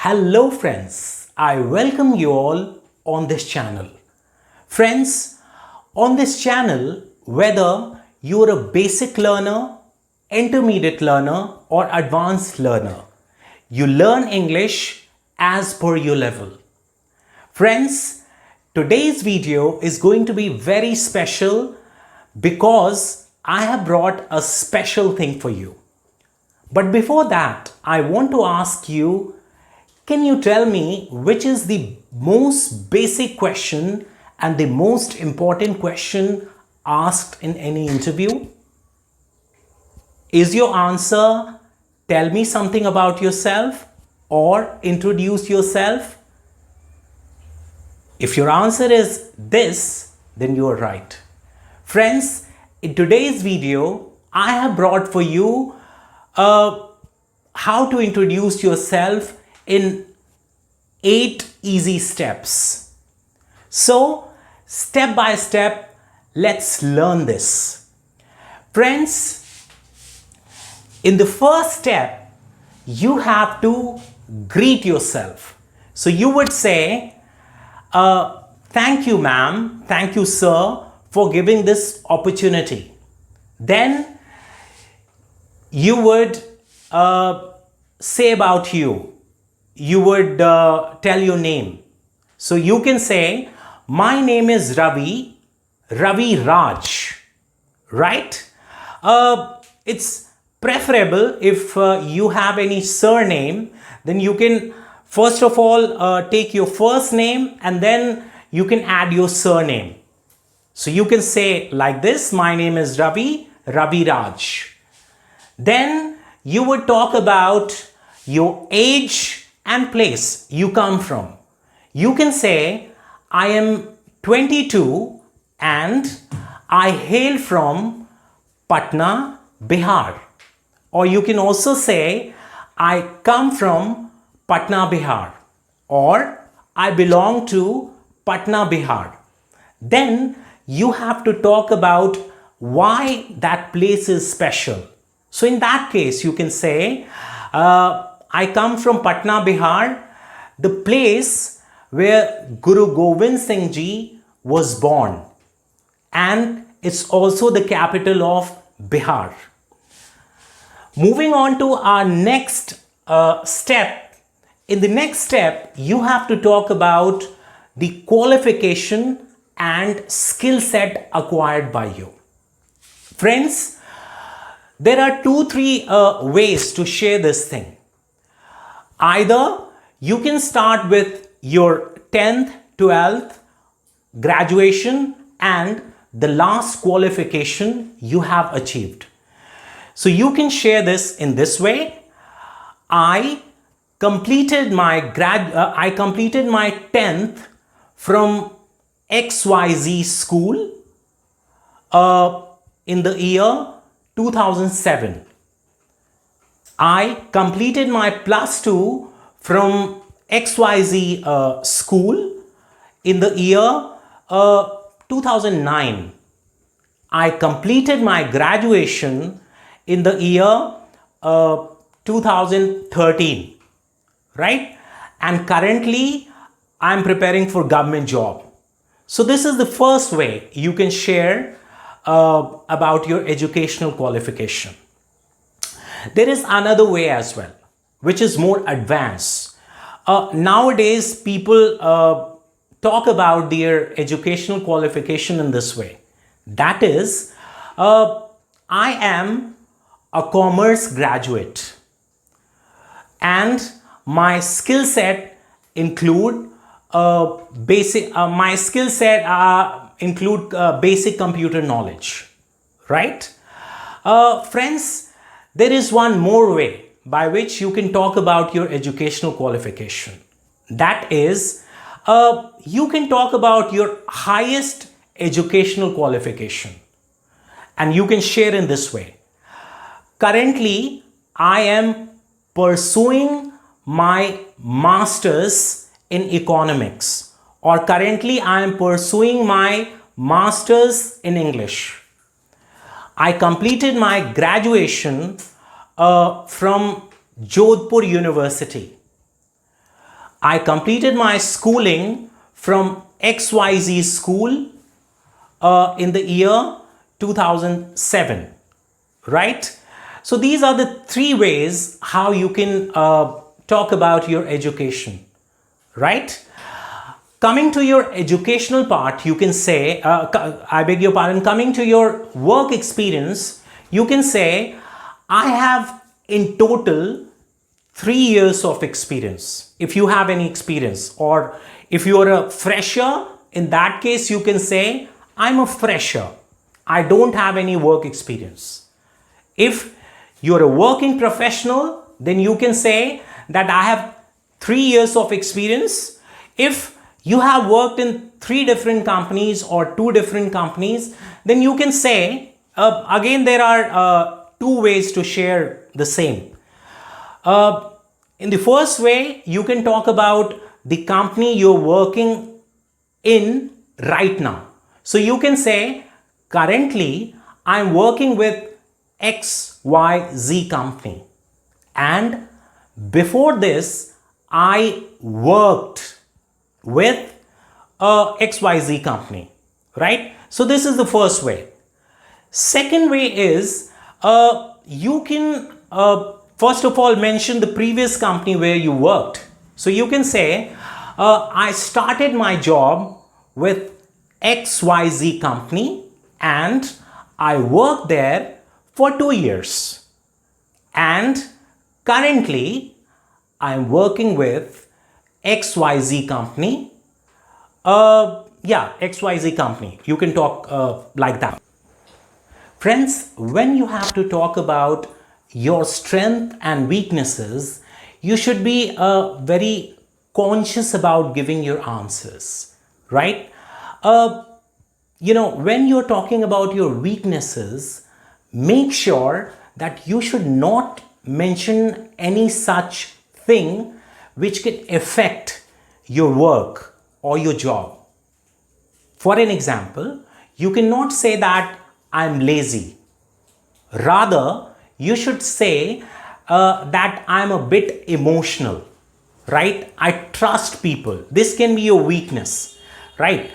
Hello friends, I welcome you all on this channel. Friends, on this channel, whether you're a basic learner, intermediate learner or advanced learner, you learn English as per your level. Friends, today's video is going to be very special because I have brought a special thing for you. But before that, I want to ask you, can you tell me which is the most basic question and the most important question asked in any interview? Is your answer, tell me something about yourself or introduce yourself? If your answer is this, then you are right. Friends, in today's video, I have brought for you how to introduce yourself in 8 easy steps. So, step by step, let's learn this. Friends, in the first step, you have to greet yourself. So, you would say, thank you, ma'am, thank you, sir, for giving this opportunity. Then, you would say about you. You would tell your name. So you can say, my name is Ravi Raj, right? It's preferable if you have any surname, then you can first of all take your first name and then you can add your surname. So you can say like this, my name is Ravi Raj. Then you would talk about your age and place you come from. You can say, I am 22 and I hail from Patna, Bihar. Or you can also say, I come from Patna, Bihar. Or I belong to Patna, Bihar. Then you have to talk about why that place is special. So in that case, you can say, I come from Patna, Bihar, the place where Guru Gobind Singh Ji was born. And it's also the capital of Bihar. Moving on to our next step. In the next step, you have to talk about the qualification and skill set acquired by you. Friends, there are 2-3 ways to share this thing. Either you can start with your 10th, 12th, graduation and the last qualification you have achieved. So you can share this in this way. I completed my 10th from XYZ school in the year 2007. I completed my plus 2 from XYZ school in the year 2009. I completed my graduation in the year 2013, right? And currently I am preparing for government job. So this is the first way you can share about your educational qualification. There is another way as well, which is more advanced. Nowadays, people talk about their educational qualification in this way. That is, I am a commerce graduate and my skill set include basic computer knowledge, right? Friends, there is one more way by which you can talk about your educational qualification. That is, you can talk about your highest educational qualification. And you can share in this way. Currently, I am pursuing my master's in economics. Or currently, I am pursuing my master's in English. I completed my graduation from Jodhpur University. I completed my schooling from XYZ school in the year 2007, right? So these are the three ways how you can talk about your education, right? Coming to your educational part, you can say, I beg your pardon, coming to your work experience, you can say, I have in total 3 years of experience. If you have any experience, or if you are a fresher, in that case, you can say, I'm a fresher. I don't have any work experience. If you're a working professional, then you can say that I have 3 years of experience. If you have worked in 3 different companies or 2 different companies, then you can say, again, there are 2 ways to share the same. In the first way, you can talk about the company you're working in right now. So you can say, currently, I'm working with XYZ company. And before this, I worked with a XYZ company, right? So this is the first way. Second way is you can first of all mention the previous company where you worked. So you can say, I started my job with XYZ company and I worked there for 2 years. And currently, I'm working with XYZ company. XYZ company. You can talk like that. Friends, when you have to talk about your strength and weaknesses, you should be very conscious about giving your answers, right? When you're talking about your weaknesses, make sure that you should not mention any such thing which can affect your work or your job. For an example, you cannot say that I'm lazy. Rather, you should say that I'm a bit emotional, right? I trust people. This can be your weakness, right?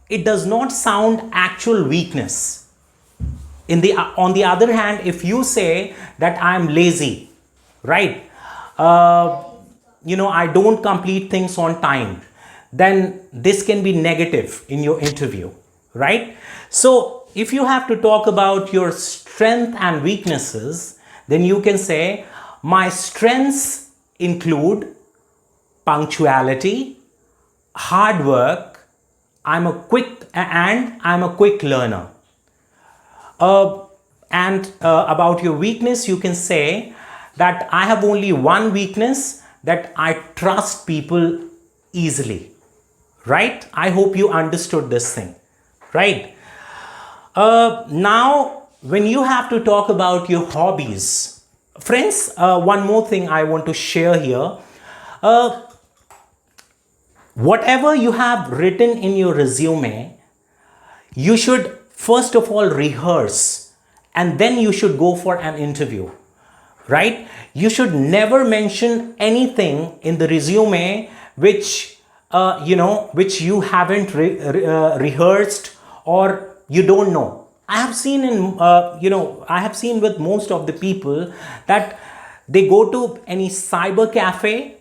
It does not sound actual weakness. On the other hand, if you say that I'm lazy, right? I don't complete things on time, then this can be negative in your interview, right? So if you have to talk about your strength and weaknesses, then you can say, my strengths include punctuality, hard work, I'm a quick learner. About your weakness, you can say that I have only one weakness, that I trust people easily, right? I hope you understood this thing, right? Now, when you have to talk about your hobbies, friends, one more thing I want to share here. Whatever you have written in your resume, you should first of all rehearse, and then you should go for an interview, right? You should never mention anything in the resume which you haven't rehearsed or you don't know. I have seen with most of the people that they go to any cyber cafe.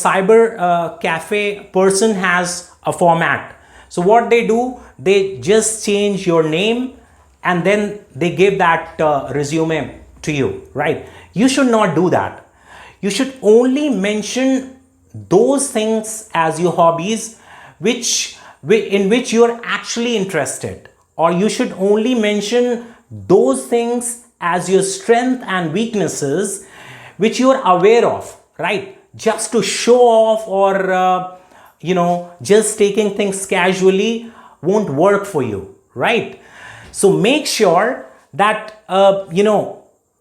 Cyber cafe person has a format. So what they do, they just change your name and then they give that resume to you, right? You should not do that. You should only mention those things as your hobbies in which you are actually interested, or you should only mention those things as your strength and weaknesses which you are aware of, right? Just to show off or just taking things casually won't work for you, right? So make sure that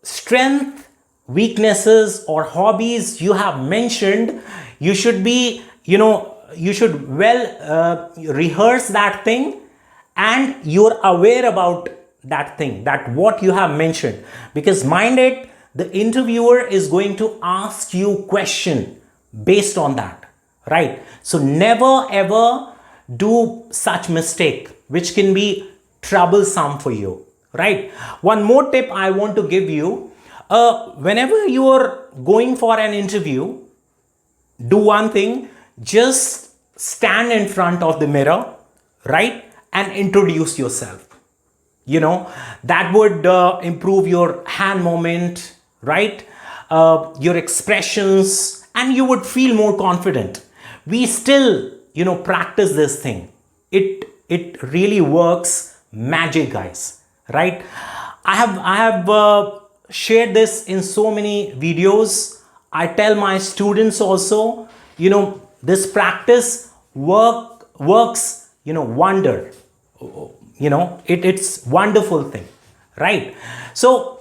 strength, weaknesses or hobbies you have mentioned, you should be you should rehearse that thing, and you're aware about that thing, that what you have mentioned, because mind it, the interviewer is going to ask you question based on that, right? So never ever do such mistake which can be troublesome for you, right? One more tip I want to give you, whenever you are going for an interview, do one thing, just stand in front of the mirror, right, and introduce yourself. That would improve your hand movement, right, your expressions, and you would feel more confident. We still practice this thing. It really works magic, guys, right? I have shared this in so many videos. I tell my students also, this practice works wonder. It's wonderful thing, right? So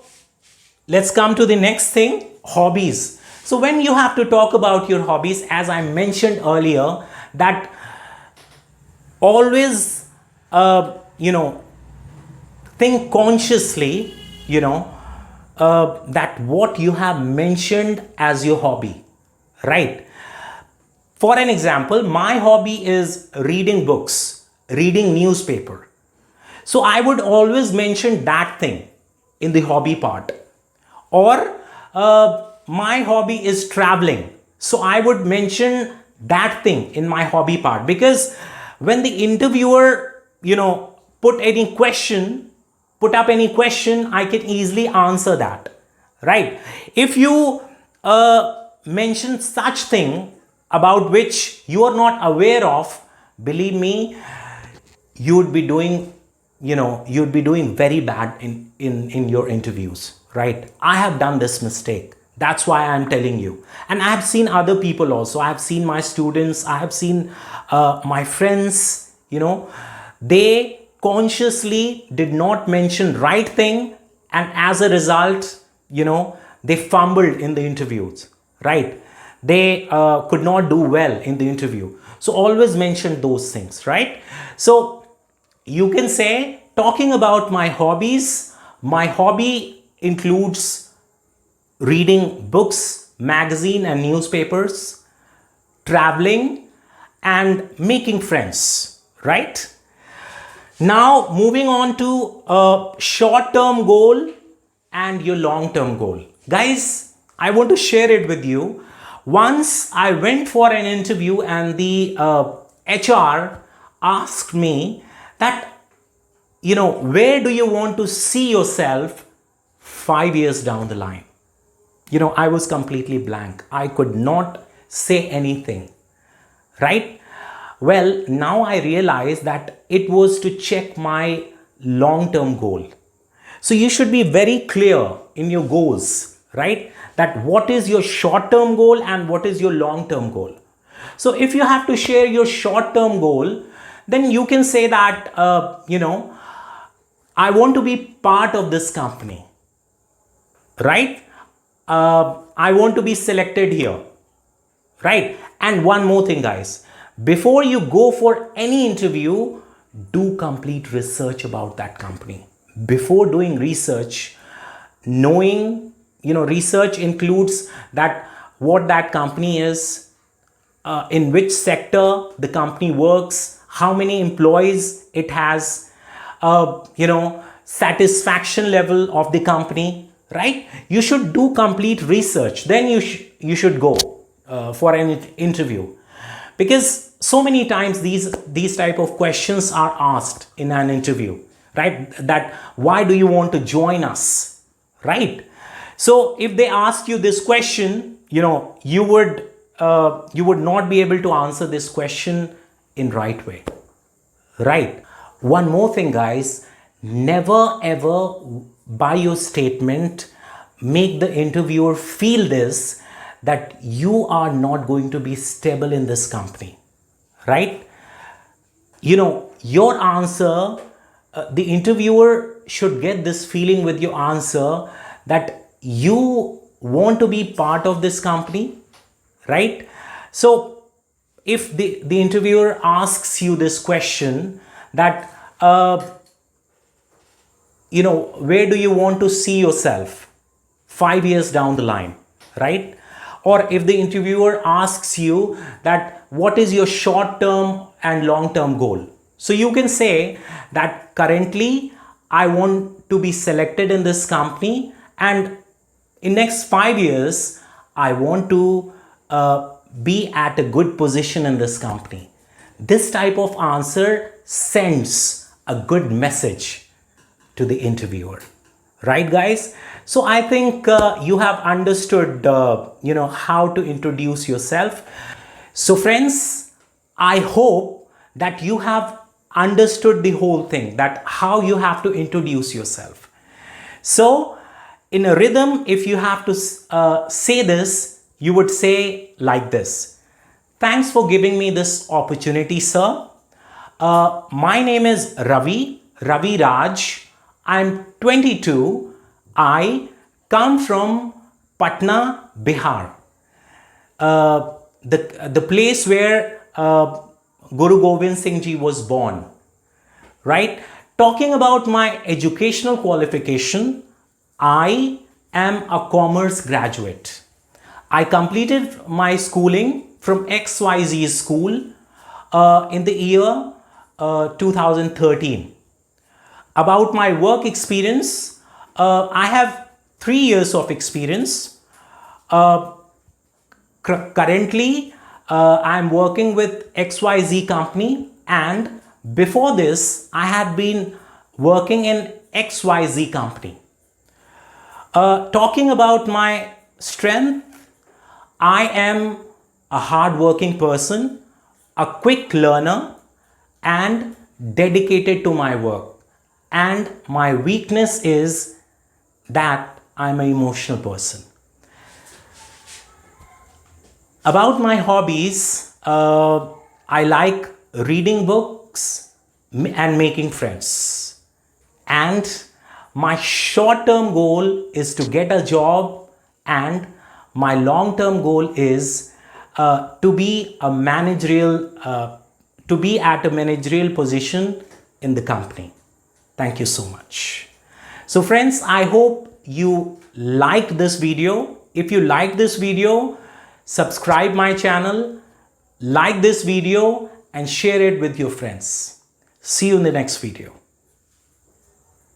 let's come to the next thing, hobbies. So when you have to talk about your hobbies, as I mentioned earlier, that always think consciously, that what you have mentioned as your hobby, right? For an example, my hobby is reading books, reading newspaper. So I would always mention that thing in the hobby part. Or my hobby is traveling. So I would mention that thing in my hobby part, because when the interviewer, put up any question, I can easily answer that, right? If you mention such thing about which you are not aware of, believe me, you would be doing very bad in your interviews, right? I have done this mistake. That's why I'm telling you. And I have seen other people also. I have seen my students, I have seen my friends, they consciously did not mention right thing, and as a result, they fumbled in the interviews, right? They could not do well in the interview. So always mention those things, right? So you can say, talking about my hobbies, my hobby includes reading books, magazine and newspapers, traveling, and making friends, right? Now moving on to a short-term goal and your long-term goal. Guys, I want to share it with you. Once I went for an interview and the HR asked me that, where do you want to see yourself 5 years down the line? I was completely blank. I could not say anything, right? Well, now I realize that it was to check my long-term goal. So you should be very clear in your goals, right? That what is your short-term goal and what is your long-term goal. So if you have to share your short-term goal, then you can say that, I want to be part of this company, right? I want to be selected here, right? And one more thing, guys, before you go for any interview, do complete research about that company. Before doing research, knowing, research includes that what that company is, in which sector the company works, how many employees it has, satisfaction level of the company, right? You should do complete research. Then you should go for an interview, because so many times these type of questions are asked in an interview, right? That why do you want to join us, right? So if they ask you this question, you would not be able to answer this question in right way, right? One more thing, guys, never ever by your statement make the interviewer feel this, that you are not going to be stable in this company, right? Your answer, the interviewer should get this feeling with your answer that you want to be part of this company, right? So if the interviewer asks you this question that, where do you want to see yourself 5 years down the line, right? Or if the interviewer asks you that what is your short term and long term goal? So you can say that currently I want to be selected in this company, and in next 5 years I want to be at a good position in this company. This type of answer sends a good message to the interviewer, right guys? So I think you have understood how to introduce yourself. So friends, I hope that you have understood the whole thing, that how you have to introduce yourself. So in a rhythm, if you have to say this, you would say like this: thanks for giving me this opportunity, sir. My name is Ravi Raj. I'm 22. I come from Patna, Bihar, the place where Guru Gobind Singh Ji was born, right? Talking about my educational qualification, I am a commerce graduate. I completed my schooling from XYZ school in the year 2013. About my work experience, I have 3 years of experience. Currently, I'm working with XYZ company, and before this, I had been working in XYZ company. Talking about my strength, I am a hardworking person, a quick learner, and dedicated to my work. And my weakness is that I'm an emotional person. About my hobbies, I like reading books and making friends. And my short-term goal is to get a job, and my long-term goal is to be a to be at a managerial position in the company. Thank you so much. So friends, I hope you liked this video. If you like this video, subscribe my channel, like this video, and share it with your friends. See you in the next video.